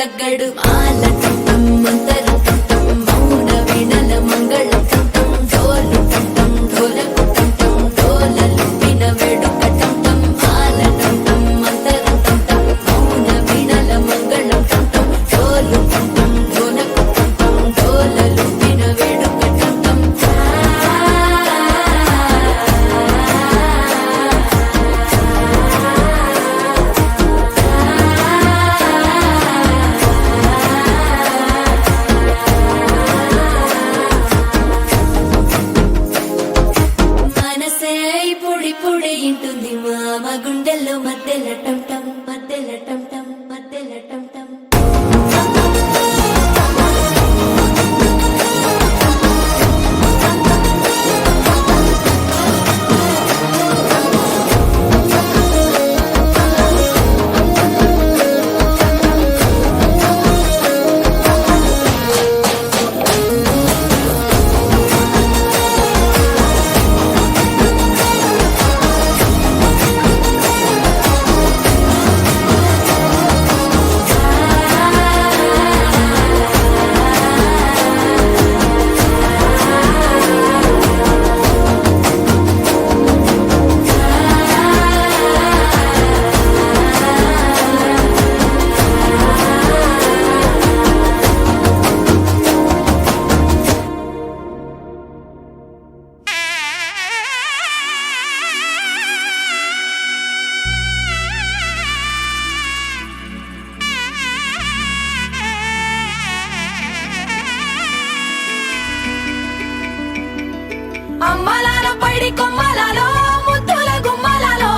తగ్గడు మాల టం మంతర టం మౌన వీణల మంగళ టం డోలు టం డోలకు టం డోలలు విన వేడుక టం మాల టం మంతర టం మౌన వీణల మంగళ టం డోలు టం డోలకు టం డోలలు విన వేడుక టం మనసే పొడి పొడి ఇంటుంది మామ గుండెల్లో మధ్యల టం టం మధ్యల టం టం మధ్యల టం టం అమ్మలాలో పైడి కొమ్మలలో ముద్దుల గుమ్మలలో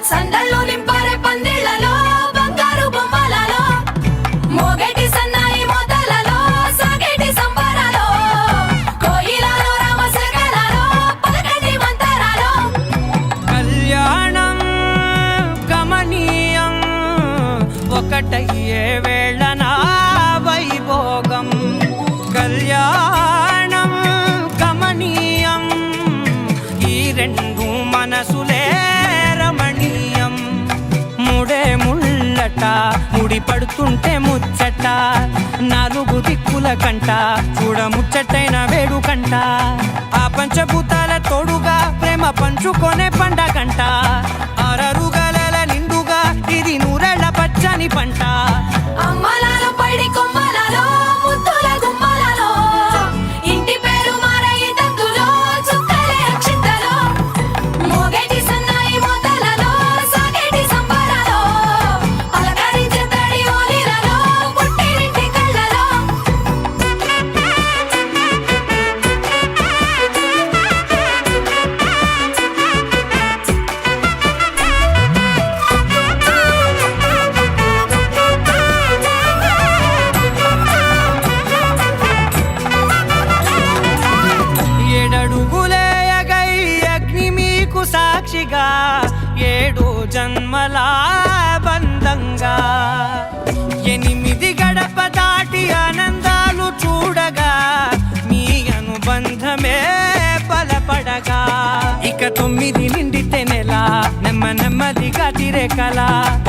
సందళ్ళు నింపారే పందిళ్లలో బంగారు బొమ్మలలో మోగేటి సన్నాయి మోతలలో సాగేటి సంబరాలో కోయిలలో రామశకలలో పలకటి మంతరాలో కళ్యాణం గమనీయం ఒకటయ్యే వేళ నా వైభోగం కళ్యాణం గమనీయం ఈ రెండు మనసులే రమణీయం ముడే ముళ్ళట ముడి పడుతుంటే ముచ్చట నాలుగు దిక్కుల కంట చూడ ముచ్చటైన వేడుకంట ఆ పంచభూతాల తోడుగా ప్రేమ పంచుకొనే పండగంట ఆరరుగల నిండుగా ఇది నూరెళ్ళ పచ్చని పంట అమ్మలాలో పైడి కొమ్మలలో ముద్దుల గుమ్మలలో ఇంటి పేరు మారయి తంతులో చుక్కలే అక్షింతలో మోగేటి సన్నాయి మోతలలో సాగేటి సంబరాలో పలకరించే తడి ఓలిలలో పుట్టినింటి కళ్ళలో ఏడడుగులేయగై అగ్ని మీకు సాక్షిగా ఏడు జన్మల బంధంగా ఎనిమిది గడప దాటి ఆనందాలు చూడగా మీ అనుబంధమే బలపడగా ఇక 9 నిండితే నెల నెమ్మదిగా తిరే కల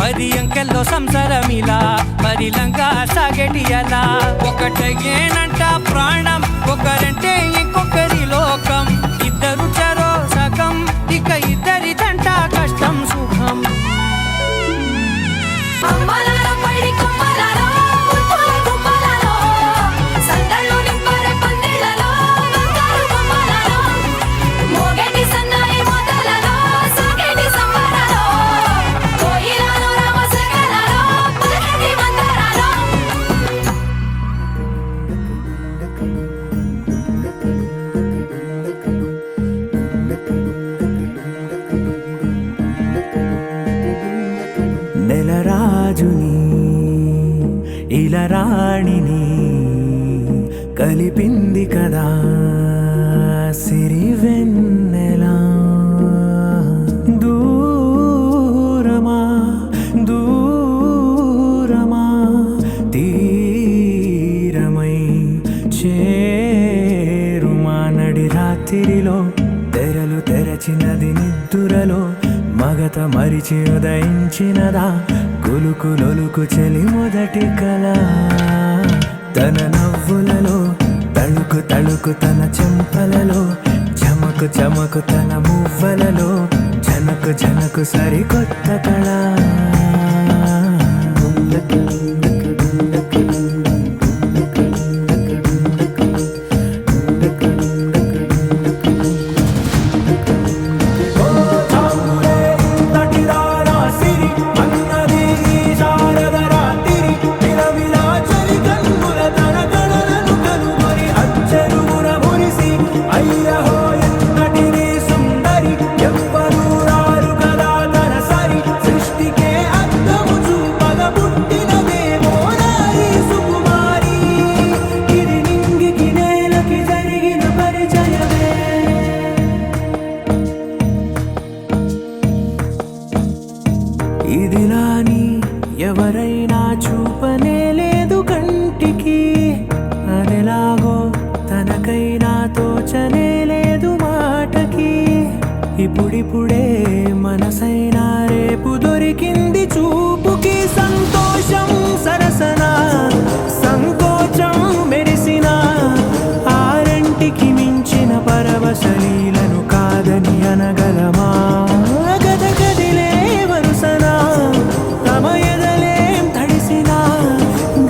10 అంకెల్లో సంసారమిలా పరిలంగా సాగేటి అలా ఒకటేనంట ప్రాణం ఒకరంటే ఇంకొకరి లోకం ఇద్దరు చరో సగం ఇక ఇద్దరిదంట కష్టం సుఖం అమ్మలాలో పైడి కొమ్మలలో ముద్దుల గుమ్మలలో సందళ్ళు నింపారే పందిళ్లలో బంగారు బొమ్మలలో మోగేటి సన్నాయి మోతలలో సాగేటి సంబరాలో కోయిలలో రామశకలలో పలకటి మంతరాలో నెలరాజుని ఇలరాణిని కలిపింది కదా సిరివెన్నెలా దూరమా దూరమా తీరమై చేరుమా నడి రాత్రిలో తెరలు తెరచినది నిద్దురలో మగ గత మరిచి ఉదయించినదా కులుకు లొలుకు చెలి మొదటి కళ తన నవ్వులలో తళుకు తళుకు తన చెంపలలో చమకు చమకు తన మువ్వలలో జనకు జనకు సరికొత్త కళ ఇదిలాని ఎవరైనా చూపనే లేదు కంటికి అదెలాగో తనకైనా తోచనే లేదు మాటకి ఇప్పుడిప్పుడే మనసైనా రేపు దొరికింది చూపుకి సంతోషం సరసన సంకోచం మెరిసిన ఆరంటికి మించిన పరవశలీలను కాదని అనగలమా గద గదిలే వరుసనా తమ ఎదలేం తడిసినా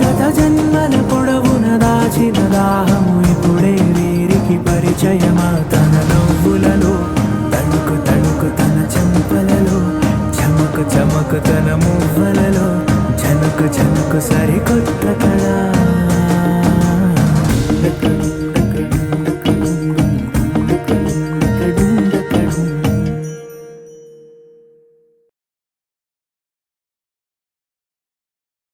గత జన్మల పొడవున దాచిన దాహము ఇప్పుడే వీరికి పరిచయమా తన నవ్వులలో తణుకు తణుకు తన చెంపలలో చమకు చమకు తన మువ్వలలో జనకు జనకు సరికొత్త కళ